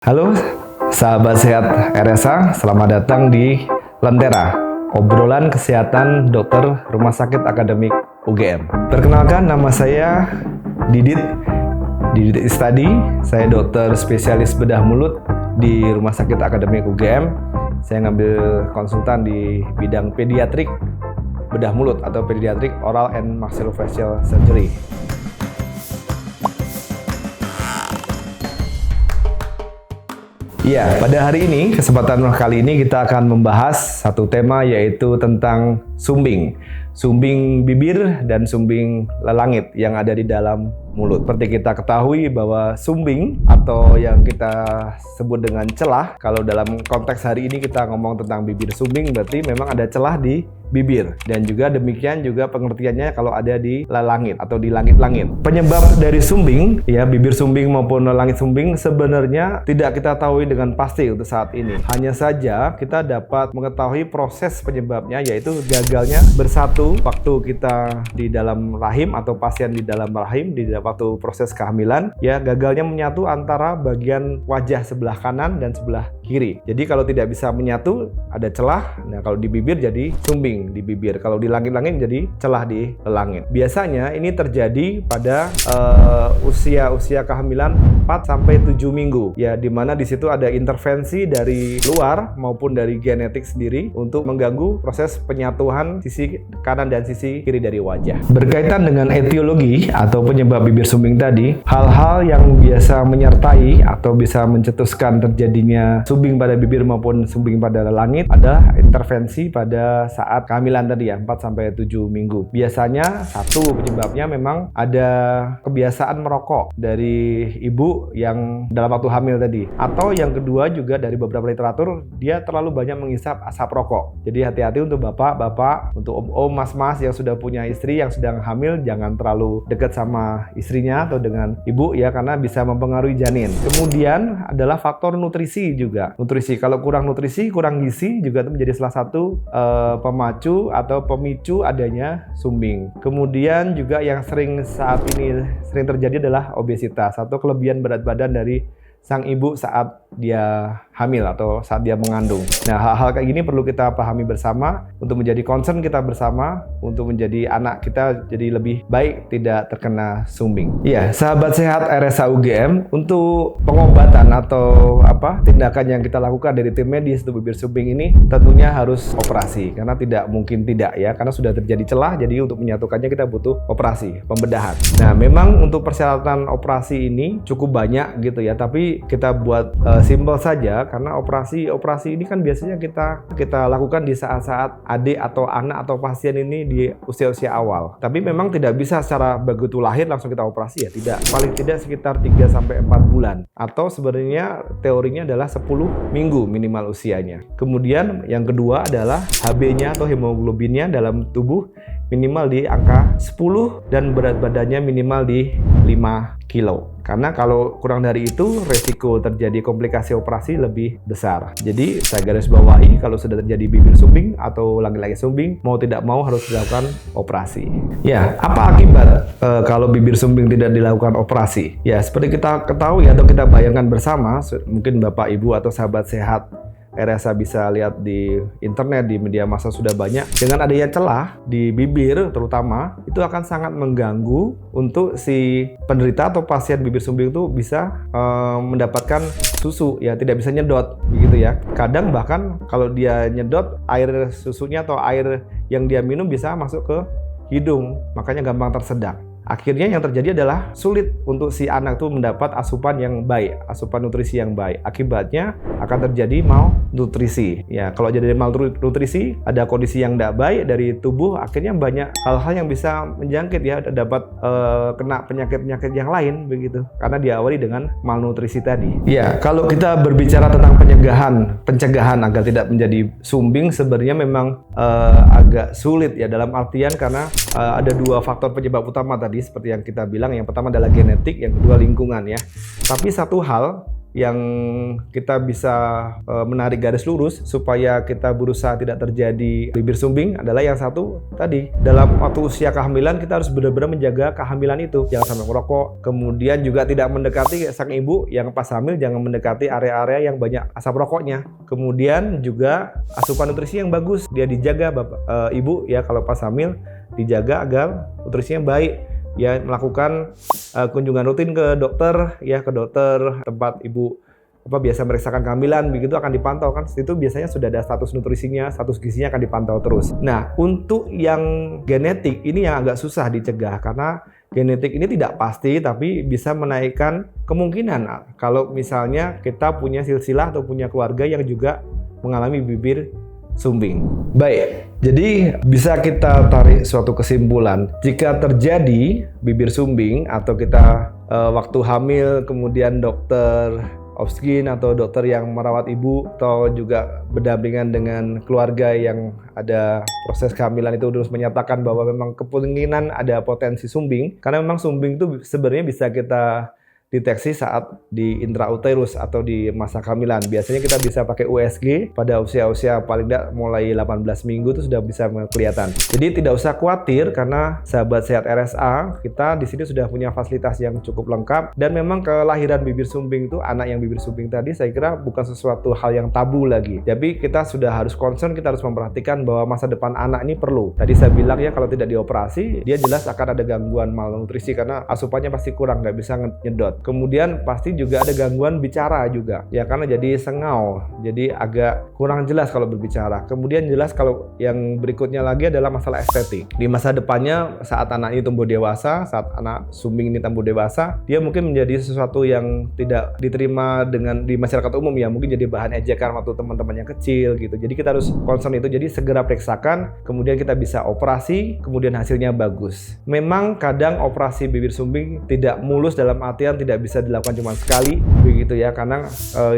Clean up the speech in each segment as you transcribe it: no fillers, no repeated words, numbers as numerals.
Halo, sahabat sehat RSA, selamat datang di Lentera, obrolan kesehatan dokter Rumah Sakit Akademik UGM. Perkenalkan, nama saya Didit Istadi, saya dokter spesialis bedah mulut di Rumah Sakit Akademik UGM. Saya ngambil konsultan di bidang pediatrik bedah mulut atau pediatrik oral and maxillofacial surgery. Ya, pada hari ini, kesempatan kali ini kita akan membahas satu tema yaitu tentang sumbing. Sumbing bibir dan sumbing lelangit yang ada di dalam mulut. Seperti kita ketahui bahwa sumbing atau yang kita sebut dengan celah, kalau dalam konteks hari ini kita ngomong tentang bibir sumbing, berarti memang ada celah di bibir. Dan juga demikian juga pengertiannya kalau ada di lelangit atau di langit-langit. Penyebab dari sumbing, ya bibir sumbing maupun langit sumbing sebenarnya tidak kita tahu dengan pasti untuk saat ini. Hanya saja kita dapat mengetahui proses penyebabnya, yaitu gagalnya bersatu waktu kita di dalam rahim atau pasien di dalam rahim di waktu proses kehamilan, ya gagalnya menyatu antara bagian wajah sebelah kanan dan sebelah kiri. Jadi kalau tidak bisa menyatu ada celah. Nah, kalau di bibir jadi sumbing di bibir. Kalau di langit-langit jadi celah di langit. Biasanya ini terjadi pada usia kehamilan 4 sampai 7 minggu. Ya, di mana di situ ada intervensi dari luar maupun dari genetik sendiri untuk mengganggu proses penyatuan sisi kanan dan sisi kiri dari wajah. Berkaitan dengan etiologi atau penyebab bibir sumbing tadi, hal-hal yang biasa menyertai atau bisa mencetuskan terjadinya sumbing pada bibir maupun sumbing pada langit adalah intervensi pada saat kehamilan tadi ya, 4 sampai 7 minggu. Biasanya satu penyebabnya memang ada kebiasaan merokok dari ibu yang dalam waktu hamil tadi. Atau yang kedua juga dari beberapa literatur, dia terlalu banyak menghisap asap rokok. Jadi hati-hati untuk bapak-bapak, untuk om-om, mas-mas yang sudah punya istri yang sedang hamil, jangan terlalu dekat sama istrinya atau dengan ibu ya, karena bisa mempengaruhi janin. Kemudian adalah faktor nutrisi juga. Nutrisi, kalau kurang nutrisi, kurang gizi juga itu menjadi salah satu pemacu atau pemicu adanya sumbing. Kemudian juga yang saat ini sering terjadi adalah obesitas atau kelebihan berat badan dari sang ibu saat dia hamil atau saat dia mengandung. Nah, hal-hal kayak gini perlu kita pahami bersama untuk menjadi concern kita bersama untuk menjadi anak kita jadi lebih baik, tidak terkena sumbing. Ya, sahabat sehat RSA UGM, untuk pengobatan atau tindakan yang kita lakukan dari tim medis untuk bibir sumbing ini tentunya harus operasi, karena tidak mungkin tidak ya, karena sudah terjadi celah, jadi untuk menyatukannya kita butuh operasi, pembedahan. Nah, memang untuk persyaratan operasi ini cukup banyak gitu ya, tapi kita buat simpel saja, karena operasi ini kan biasanya kita lakukan di saat-saat adik atau anak atau pasien ini di usia-usia awal. Tapi memang tidak bisa secara begitu lahir langsung kita operasi ya, tidak. Paling tidak sekitar 3 sampai 4 bulan. Atau sebenarnya teorinya adalah 10 minggu minimal usianya. Kemudian yang kedua adalah HB-nya atau hemoglobinnya dalam tubuh minimal di angka 10 dan berat badannya minimal di 5 kilo. Karena kalau kurang dari itu, resiko terjadi komplikasi operasi lebih besar. Jadi saya garis bawahi, kalau sudah terjadi bibir sumbing atau langit-langit sumbing, mau tidak mau harus dilakukan operasi. Ya, apa akibat kalau bibir sumbing tidak dilakukan operasi? Ya, seperti kita ketahui atau kita bayangkan bersama, mungkin Bapak, Ibu, atau sahabat sehat RSA bisa lihat di internet, di media massa sudah banyak. Dengan adanya celah di bibir terutama, itu akan sangat mengganggu untuk si penderita atau pasien bibir sumbing itu bisa mendapatkan susu, ya tidak bisa nyedot begitu ya. Kadang bahkan kalau dia nyedot, air susunya atau air yang dia minum bisa masuk ke hidung, makanya gampang tersedak. Akhirnya yang terjadi adalah sulit untuk si anak itu mendapat asupan yang baik, asupan nutrisi yang baik. Akibatnya akan terjadi malnutrisi. Ya, kalau jadi malnutrisi, ada kondisi yang tidak baik dari tubuh, akhirnya banyak hal-hal yang bisa menjangkit ya, dapat kena penyakit-penyakit yang lain begitu. Karena diawali dengan malnutrisi tadi. Ya, kalau kita berbicara tentang pencegahan agar tidak menjadi sumbing, sebenarnya memang agak sulit ya, dalam artian karena ada dua faktor penyebab utama tadi seperti yang kita bilang. Yang pertama adalah genetik, yang kedua lingkungan ya. Tapi satu hal yang kita bisa menarik garis lurus supaya kita berusaha tidak terjadi bibir sumbing adalah yang satu tadi, dalam waktu usia kehamilan kita harus benar-benar menjaga kehamilan itu, jangan sampai merokok, kemudian juga tidak mendekati sang ibu yang pas hamil, jangan mendekati area-area yang banyak asap rokoknya, kemudian juga asupan nutrisi yang bagus dia dijaga ibu ya, kalau pas hamil dijaga agar nutrisinya baik. Ya, melakukan kunjungan rutin ke dokter ya, ke dokter tempat ibu biasa memeriksakan kehamilan, begitu akan dipantau kan. Itu biasanya sudah ada status nutrisinya, status gizinya akan dipantau terus. Nah, untuk yang genetik ini yang agak susah dicegah karena genetik ini tidak pasti tapi bisa menaikkan kemungkinan kalau misalnya kita punya silsilah atau punya keluarga yang juga mengalami bibir sumbing. Baik, jadi bisa kita tarik suatu kesimpulan. Jika terjadi bibir sumbing atau kita waktu hamil kemudian dokter obsgin atau dokter yang merawat ibu atau juga berdampingan dengan keluarga yang ada proses kehamilan itu terus menyatakan bahwa memang kemungkinan ada potensi sumbing, karena memang sumbing itu sebenarnya bisa kita deteksi saat di intrauterus atau di masa kehamilan. Biasanya kita bisa pakai USG pada usia-usia paling tidak mulai 18 minggu itu sudah bisa kelihatan. Jadi tidak usah khawatir karena sahabat sehat RSA, kita di sini sudah punya fasilitas yang cukup lengkap dan memang kelahiran bibir sumbing itu, anak yang bibir sumbing tadi saya kira bukan sesuatu hal yang tabu lagi. Jadi kita sudah harus concern, kita harus memperhatikan bahwa masa depan anak ini perlu. Tadi saya bilang ya, kalau tidak dioperasi, dia jelas akan ada gangguan malnutrisi karena asupannya pasti kurang, nggak bisa nyedot. Kemudian pasti juga ada gangguan bicara juga ya, karena jadi sengau, jadi agak kurang jelas kalau berbicara. Kemudian jelas kalau yang berikutnya lagi adalah masalah estetik. Di masa depannya saat anak ini tumbuh dewasa, saat anak sumbing ini tumbuh dewasa, dia mungkin menjadi sesuatu yang tidak diterima di masyarakat umum ya, mungkin jadi bahan ejekan waktu teman-teman yang kecil gitu. Jadi kita harus concern itu, jadi segera periksakan, kemudian kita bisa operasi, kemudian hasilnya bagus. Memang kadang operasi bibir sumbing tidak mulus dalam artian tidak bisa dilakukan cuma sekali begitu ya, karena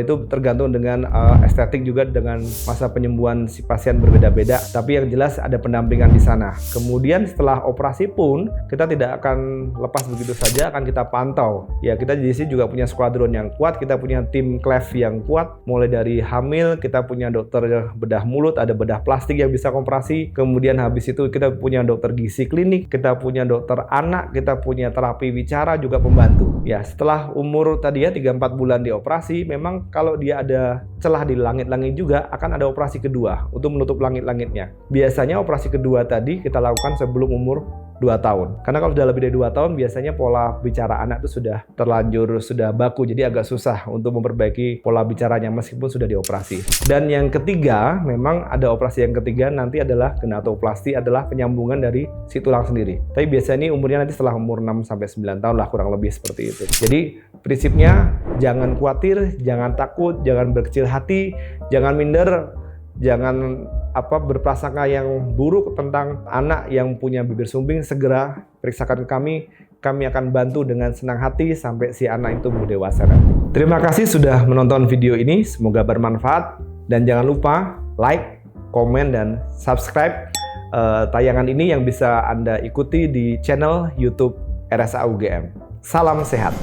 itu tergantung dengan estetik juga dengan masa penyembuhan si pasien berbeda-beda, tapi yang jelas ada pendampingan di sana. Kemudian setelah operasi pun kita tidak akan lepas begitu saja, akan kita pantau ya. Kita di sini juga punya skuadron yang kuat, kita punya tim clef yang kuat, mulai dari hamil kita punya dokter bedah mulut, ada bedah plastik yang bisa operasi, kemudian habis itu kita punya dokter gizi klinik, kita punya dokter anak, kita punya terapi bicara juga pembantu ya. Setelah umur tadi ya 3-4 bulan dioperasi, memang kalau dia ada celah di langit-langit juga akan ada operasi kedua untuk menutup langit-langitnya. Biasanya operasi kedua tadi kita lakukan sebelum umur 2 tahun. Karena kalau sudah lebih dari 2 tahun biasanya pola bicara anak itu sudah terlanjur, sudah baku, jadi agak susah untuk memperbaiki pola bicaranya meskipun sudah dioperasi. Dan yang ketiga, memang ada operasi yang ketiga nanti adalah gnatoplasti, adalah penyambungan dari si tulang sendiri. Tapi biasanya ini umurnya nanti setelah umur 6-9 tahun lah, kurang lebih seperti itu. Jadi prinsipnya jangan khawatir, jangan takut, jangan berkecil hati, jangan minder, jangan berprasangka yang buruk tentang anak yang punya bibir sumbing. Segera periksakan kami akan bantu dengan senang hati sampai si anak itu tumbuh dewasa nanti. Terima kasih sudah menonton video ini, semoga bermanfaat dan jangan lupa like, komen, dan subscribe tayangan ini yang bisa Anda ikuti di channel YouTube RSA UGM. Salam sehat.